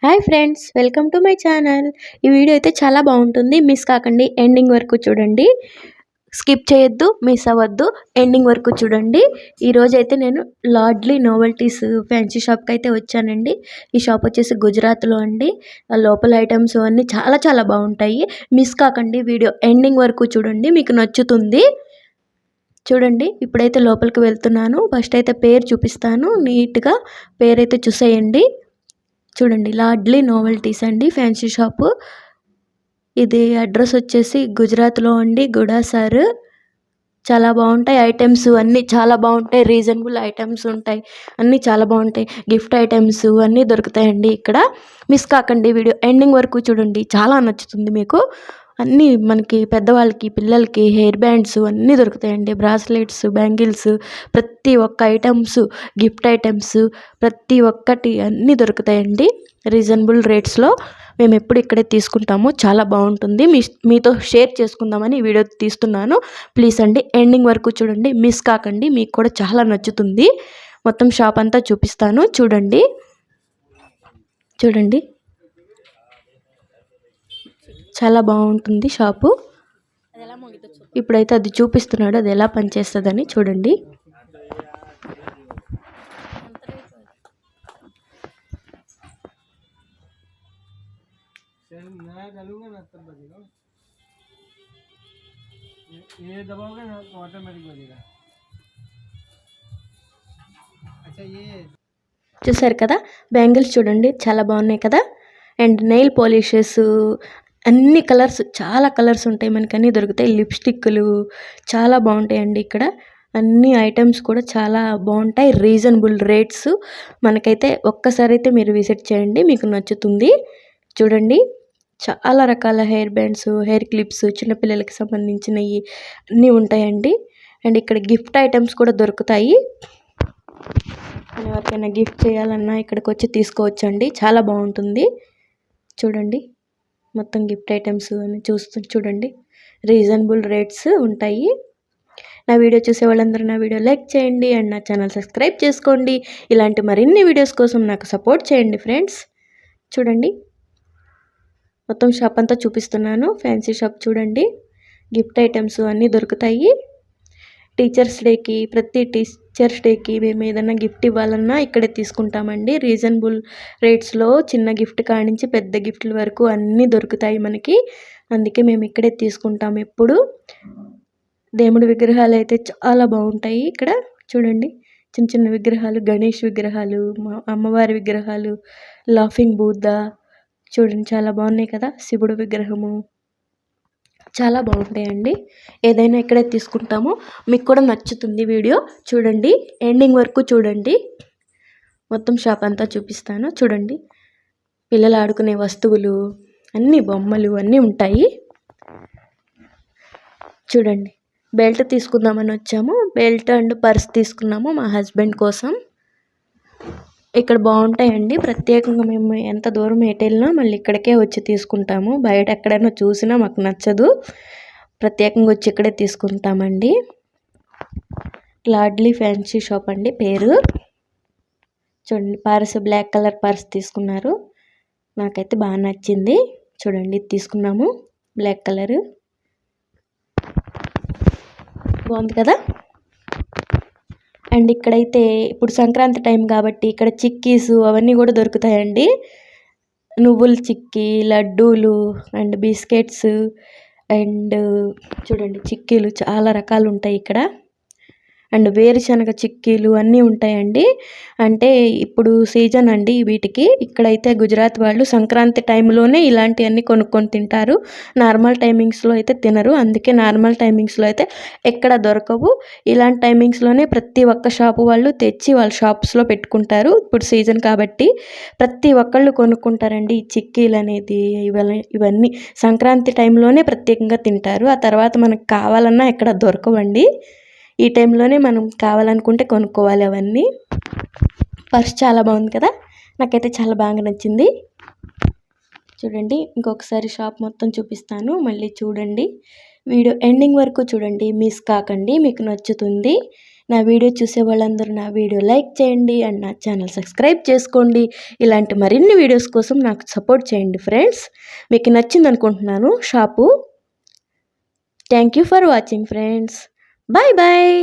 Hi friends, welcome to my channel. ఈ video అయితే చాలా బాగుంటుంది. మిస్ కాకండి, ఎండింగ్ వరకు చూడండి. స్కిప్ చేయొద్దు, మిస్ అవ్వద్దు, ఎండింగ్ వరకు చూడండి. ఈరోజు అయితే నేను లార్డ్లీ నోవెల్టీస్ ఫ్యాన్సీ షాప్కి అయితే వచ్చానండి. ఈ షాప్ వచ్చేసి గుజరాత్లో అండి. ఆ లోపల ఐటమ్స్ అన్నీ చాలా చాలా బాగుంటాయి. మిస్ కాకండి, వీడియో ఎండింగ్ వరకు చూడండి, మీకు నచ్చుతుంది. చూడండి, ఇప్పుడైతే లోపలికి వెళ్తున్నాను. ఫస్ట్ అయితే పేరు చూపిస్తాను, నీట్గా పేరైతే చూసేయండి. చూడండి, లార్డ్లీ నోవెల్టీస్ అండి, ఫ్యాన్సీ షాపు. ఇది అడ్రస్ వచ్చేసి గుజరాత్లో అండి, గుడాసర్. చాలా బాగుంటాయి ఐటమ్స్, అన్నీ చాలా బాగుంటాయి. రీజనబుల్ ఐటమ్స్ ఉంటాయి, అన్నీ చాలా బాగుంటాయి. గిఫ్ట్ ఐటమ్స్ అన్నీ దొరుకుతాయండి ఇక్కడ. మిస్ కాకండి, వీడియో ఎండింగ్ వరకు చూడండి, చాలా నచ్చుతుంది మీకు. అన్నీ మనకి పెద్దవాళ్ళకి, పిల్లలకి హెయిర్ బ్యాండ్స్ అన్నీ దొరుకుతాయండి. బ్రాస్లెట్స్, బ్యాంగిల్స్, ప్రతి ఒక్క ఐటమ్స్, గిఫ్ట్ ఐటమ్స్ ప్రతి ఒక్కటి అన్నీ దొరుకుతాయండి రీజనబుల్ రేట్స్లో. మేము ఎప్పుడు ఇక్కడే తీసుకుంటాము, చాలా బాగుంటుంది. మీతో షేర్ చేసుకుందామని ఈ వీడియో తీస్తున్నాను. ప్లీజ్ అండి, ఎండింగ్ వరకు చూడండి, మిస్ కాకండి, మీకు కూడా చాలా నచ్చుతుంది. మొత్తం షాప్ అంతా చూపిస్తాను, చూడండి. చూడండి, చాలా బాగుంటుంది షాపు. ఇప్పుడైతే అది చూపిస్తున్నాడు, అది ఎలా పనిచేస్తుందని చూడండి. ये दबाओगे ना तो ऑटोमेटिक बजेगा। अच्छा ये చూసారు కదా, బ్యాంగిల్స్ చూడండి, చాలా బాగున్నాయి కదా. అండ్ నెయిల్ పాలిషెస్, అన్ని కలర్స్, చాలా కలర్స్ ఉంటాయి మనకి, అన్నీ దొరుకుతాయి. లిప్స్టిక్లు చాలా బాగుంటాయండి ఇక్కడ. అన్ని ఐటమ్స్ కూడా చాలా బాగుంటాయి, రీజనబుల్ రేట్స్. మనకైతే ఒక్కసారి అయితే మీరు విజిట్ చేయండి, మీకు నచ్చుతుంది. చూడండి, చాలా రకాల హెయిర్ బ్యాండ్స్, హెయిర్ క్లిప్స్, చిన్నపిల్లలకి సంబంధించినవి అన్నీ ఉంటాయండి. అండ్ ఇక్కడ గిఫ్ట్ ఐటమ్స్ కూడా దొరుకుతాయి. ఎవరికైనా గిఫ్ట్ చేయాలన్నా ఇక్కడికి వచ్చి తీసుకోవచ్చండి, చాలా బాగుంటుంది. చూడండి, మొత్తం గిఫ్ట్ ఐటమ్స్ అని చూడండి, రీజనబుల్ రేట్స్ ఉంటాయి. నా వీడియో చూసే వాళ్ళందరూ నా వీడియో లైక్ చేయండి అండ్ నా ఛానల్ సబ్స్క్రైబ్ చేసుకోండి. ఇలాంటి మరిన్ని వీడియోస్ కోసం నాకు సపోర్ట్ చేయండి ఫ్రెండ్స్. చూడండి, మొత్తం షాప్ అంతా చూపిస్తున్నాను, ఫ్యాన్సీ షాప్. చూడండి, గిఫ్ట్ ఐటమ్స్ అన్నీ దొరుకుతాయి. టీచర్స్ డేకి, ప్రతి టీచర్స్ డేకి మేము ఏదైనా గిఫ్ట్ ఇవ్వాలన్నా ఇక్కడే తీసుకుంటామండి. రీజనబుల్ రేట్స్లో చిన్న గిఫ్ట్ కానించి పెద్ద గిఫ్ట్ల వరకు అన్నీ దొరుకుతాయి మనకి. అందుకే మేము ఇక్కడే తీసుకుంటాం ఎప్పుడు. దేవుడి విగ్రహాలు అయితే చాలా బాగుంటాయి ఇక్కడ. చూడండి, చిన్న చిన్న విగ్రహాలు, గణేష్ విగ్రహాలు, అమ్మవారి విగ్రహాలు, లాఫింగ్ బుద్ధ చూడండి, చాలా బాగున్నాయి కదా. శివుడు విగ్రహము చాలా బాగుంటాయండి. ఏదైనా ఇక్కడే తీసుకుంటాము, మీకు కూడా నచ్చుతుంది. వీడియో చూడండి, ఎండింగ్ వరకు చూడండి, మొత్తం షాప్ అంతా చూపిస్తాను. చూడండి, పిల్లలు ఆడుకునే వస్తువులు, అన్ని బొమ్మలు అన్నీ ఉంటాయి. చూడండి, బెల్ట్ తీసుకుందామని వచ్చాము. బెల్ట్ అండ్ పర్స్ తీసుకున్నాము మా హస్బెండ్ కోసం. ఇక్కడ బాగుంటాయండి, ప్రత్యేకంగా మేము ఎంత దూరం వెళ్ళినా మళ్ళీ ఇక్కడికే వచ్చి తీసుకుంటాము. బయట ఎక్కడైనా చూసినా మాకు నచ్చదు, ప్రత్యేకంగా వచ్చి ఇక్కడే తీసుకుంటామండి. లార్డ్లీ ఫ్యాన్సీ షాప్ అండి పేరు. చూడండి, పర్స్, బ్లాక్ కలర్ పర్స్ తీసుకున్నారు, నాకైతే బాగా నచ్చింది. చూడండి, తీసుకున్నాము, బ్లాక్ కలర్ బాగుంది కదా. అండ్ ఇక్కడైతే ఇప్పుడు సంక్రాంతి టైం కాబట్టి ఇక్కడ చిక్కీస్ అవన్నీ కూడా దొరుకుతాయండి. నువ్వుల చిక్కీ, లడ్డూలు అండ్ బిస్కెట్స్ అండ్ చూడండి, చిక్కీలు చాలా రకాలు ఉంటాయి ఇక్కడ. అండ్ వేరుశనగ చిక్కీలు అన్నీ ఉంటాయండి. అంటే ఇప్పుడు సీజన్ అండి వీటికి. ఇక్కడైతే గుజరాత్ వాళ్ళు సంక్రాంతి టైంలోనే ఇలాంటివన్నీ కొనుక్కొని తింటారు, నార్మల్ టైమింగ్స్లో అయితే తినరు. అందుకే నార్మల్ టైమింగ్స్లో అయితే ఎక్కడ దొరకవు. ఇలాంటి టైమింగ్స్లోనే ప్రతి ఒక్క షాపు వాళ్ళు తెచ్చి వాళ్ళ షాప్స్లో పెట్టుకుంటారు. ఇప్పుడు సీజన్ కాబట్టి ప్రతి ఒక్కళ్ళు కొనుక్కుంటారండి ఈ చిక్కీలు అనేది. ఇవన్నీ సంక్రాంతి టైంలోనే ప్రత్యేకంగా తింటారు. ఆ తర్వాత మనకు కావాలన్నా ఎక్కడ దొరకవండి. ఈ టైంలోనే మనం కావాలనుకుంటే కొనుక్కోవాలి అవన్నీ. పర్స్ చాలా బాగుంది కదా, నాకైతే చాలా బాగా నచ్చింది. చూడండి, ఇంకొకసారి షాప్ మొత్తం చూపిస్తాను, మళ్ళీ చూడండి. వీడియో ఎండింగ్ వరకు చూడండి, మిస్ కాకండి, మీకు నచ్చుతుంది. నా వీడియో చూసే వాళ్ళందరూ నా వీడియో లైక్ చేయండి అండ్ నా ఛానల్ సబ్స్క్రైబ్ చేసుకోండి. ఇలాంటి మరిన్ని వీడియోస్ కోసం నాకు సపోర్ట్ చేయండి ఫ్రెండ్స్. మీకు నచ్చింది అనుకుంటున్నాను shop. Thank you for watching friends. Bye bye.